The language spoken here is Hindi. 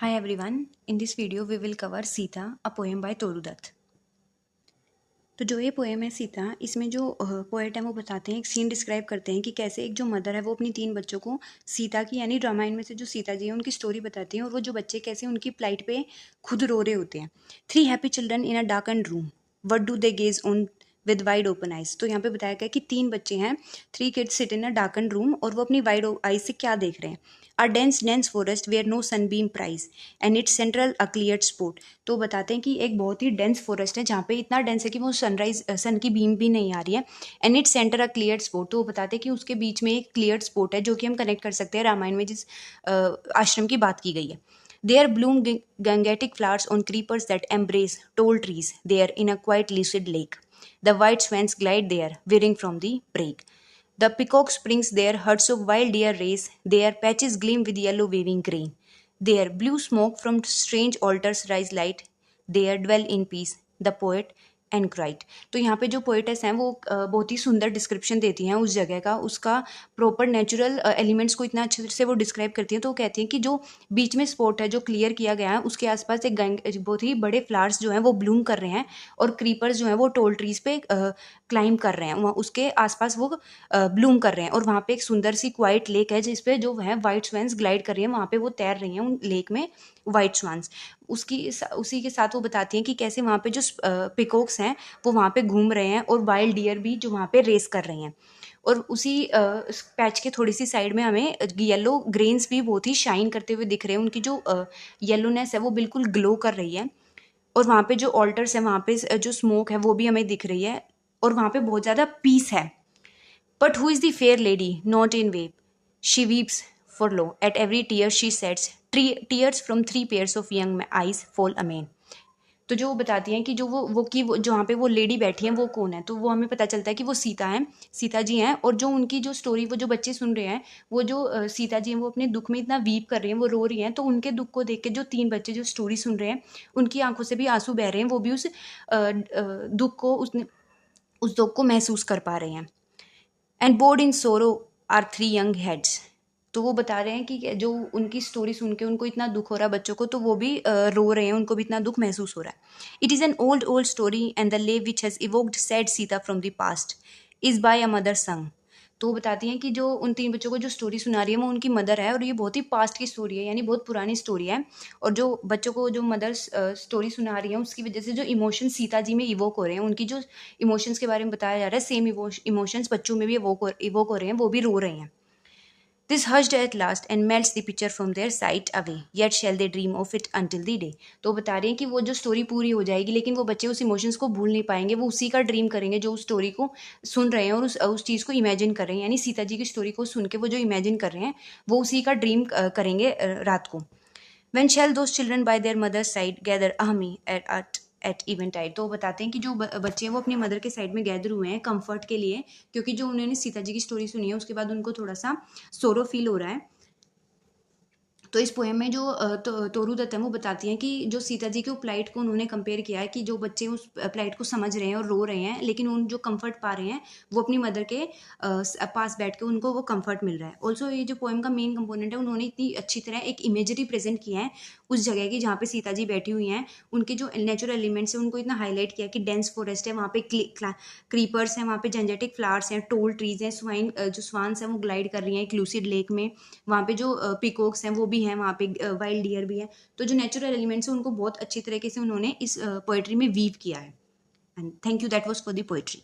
Hi everyone, in this video we will cover Sita, a poem by Toru Dutt. तो जो ये पोएम है सीता, इसमें जो पोएट है वो बताते हैं, एक सीन डिस्क्राइब करते हैं कि कैसे एक जो मदर है वो अपनी 3 बच्चों को सीता की यानी रामायण में से जो सीता जी है उनकी स्टोरी बताती हैं और वो जो बच्चे कैसे उनकी प्लाइट पे खुद रो रहे होते हैं। 3 happy children in a darkened room, what do they gaze on with wide open eyes. तो यहाँ पे बताया गया कि 3 बच्चे हैं, 3 kids sit in a darkened room और वो अपनी वाइड आइज से क्या देख रहे हैं। A dense forest where no sunbeam pries and it's central a clear spot. तो बताते हैं कि एक बहुत ही डेंस फॉरेस्ट है जहाँ पे इतना डेंस है कि वो सन की बीम भी नहीं आ रही है। And its centre a clear spot. तो वो बताते हैं कि उसके बीच में एक क्लियर स्पॉट है जो कि हम कनेक्ट कर सकते हैं रामायण में जिस आश्रम की बात की गई है। There bloom gangetic flowers on creepers that embrace tall trees there in a quiet lucid lake. The white swans glide there, veering from the brake. The peacock springs there, herds of wild deer race, their patches gleam with yellow waving grain. There blue smoke from strange altars rise light, there dwell in peace the poet and क्राइट। तो यहाँ पे जो पोइटेस हैं वो बहुत ही सुंदर डिस्क्रिप्शन देती हैं उस जगह का, उसका प्रॉपर नेचुरल एलिमेंट्स को इतना अच्छे से वो डिस्क्राइब करती हैं। तो वो कहती हैं कि जो बीच में स्पॉट है जो क्लियर किया गया है उसके आसपास एक बहुत ही बड़े फ्लावर्स जो हैं वो ब्लूम कर रहे हैं और क्रीपर्स जो हैं वो टोल ट्रीज पे क्लाइंब कर रहे हैं, वहाँ उसके आसपास वो ब्लूम कर रहे हैं। और वहाँ पे एक सुंदर सी क्वाइट लेक है जिसपे जो है वाइट स्वैंस ग्लाइड कर रही हैं, वहाँ पे वो तैर रही हैं उन लेक में वाइट स्वान्स। उसी के साथ वो बताती हैं कि कैसे वहाँ पे जो पिकॉक्स हैं वो वहाँ पे घूम रहे हैं और वाइल्ड डियर भी जो वहाँ पे रेस कर रहे हैं। और उसी पैच के थोड़ी सी साइड में हमें येलो ग्रेन्स भी बहुत ही शाइन करते हुए दिख रहे हैं, उनकी जो येलोनेस है वो बिल्कुल ग्लो कर रही है। और वहाँ पे जो ऑल्टर्स है वहाँ पे जो स्मोक है वो भी हमें दिख रही है और वहाँ पे बहुत ज़्यादा पीस है। But who is the fair lady not in wave, she weeps for love at every tear she sets, tears from 3 pairs of young eyes fall amen. तो जो वो बताती हैं कि जो वो की वो जहाँ पे वो लेडी बैठी हैं वो कौन है, तो वो हमें पता चलता है कि वो सीता हैं, सीता जी हैं। और जो उनकी जो स्टोरी वो जो बच्चे सुन रहे हैं, वो जो सीता जी हैं वो अपने दुख में इतना वीप कर रहे हैं, वो रो रही हैं। तो उनके दुख को देख के जो 3 बच्चे जो स्टोरी सुन रहे हैं उनकी आंखों से भी आंसू बह रहे हैं, वो भी उस दुख को उस दुख को महसूस कर पा रहे हैं। एंड बोर्ड इन सोरो आर 3 यंग हेड्स। तो वो बता रहे हैं कि जो उनकी स्टोरी सुन के उनको इतना दुख हो रहा है बच्चों को, तो वो भी रो रहे हैं, उनको भी इतना दुख महसूस हो रहा है। It is an old story and the lay which has evoked sad सीता from the past is by a mother song. तो वो बताती हैं कि जो उन 3 बच्चों को जो स्टोरी सुना रही है वो उनकी मदर है और ये बहुत ही पास्ट की स्टोरी है, यानी बहुत पुरानी स्टोरी है। और जो बच्चों को जो मदर स्टोरी सुना रही है उसकी वजह से जो इमोशन सीता जी में इवोक हो रहे हैं, उनकी जो इमोशंस के बारे में बताया जा रहा है, सेम इमोशंस बच्चों में भी इवोक हो रहे हैं, वो भी रो रहे हैं। This hushed at last and melts the picture from their sight away, yet shall they dream of it until the day। तो बता रहे हैं कि वो जो स्टोरी पूरी हो जाएगी लेकिन वो बच्चे उस इमोशंस को भूल नहीं पाएंगे, वो उसी का ड्रीम करेंगे जो उस स्टोरी को सुन रहे हैं और उस चीज़ को इमेजिन कर रहे हैं, यानी सीता जी की स्टोरी को सुन के वो जो इमेजिन कर रहे हैं वो उसी का ड्रीम करेंगे रात को। When shall those children by their mother's side gather ahmi at eventide। तो बताते हैं कि जो बच्चे हैं वो अपनी मदर के साइड में गैदर हुए हैं कंफर्ट के लिए, क्योंकि जो उन्होंने सीता जी की स्टोरी सुनी है उसके बाद उनको थोड़ा सा सोरो फील हो रहा है। तो इस पोएम में जो तोरू दत्त है वो बताती हैं कि जो सीता जी के प्लाइट को उन्होंने कंपेयर किया है कि जो बच्चे उस प्लाइट को समझ रहे हैं और रो रहे हैं लेकिन उन जो कंफर्ट पा रहे हैं वो अपनी मदर के पास बैठ के उनको वो कंफर्ट मिल रहा है। ऑल्सो ये जो पोएम का मेन कंपोनेंट है, उन्होंने इतनी अच्छी तरह एक इमेजरी प्रेजेंट किया है उस जगह की जहाँ पे सीता जी बैठी हुई हैं, उनके जो नेचुरल एलिमेंट्स हैं उनको इतना हाईलाइट किया कि डेंस फॉरेस्ट है, वहाँ पे क्रीपर्स हैं, वहाँ पे जेनेटिक फ्लावर्स हैं, टोल ट्रीज हैं, जो स्वान्स हैं वो ग्लाइड कर रही हैं एक लूसिड लेक में, वहाँ पे जो पिकॉक्स हैं वो भी हैं, वहाँ पे वाइल्ड डियर भी है। तो जो नेचुरल एलिमेंट्स हैं उनको बहुत अच्छी तरीके से उन्होंने इस पोएट्री में वीव किया है। And thank you, that was for the poetry.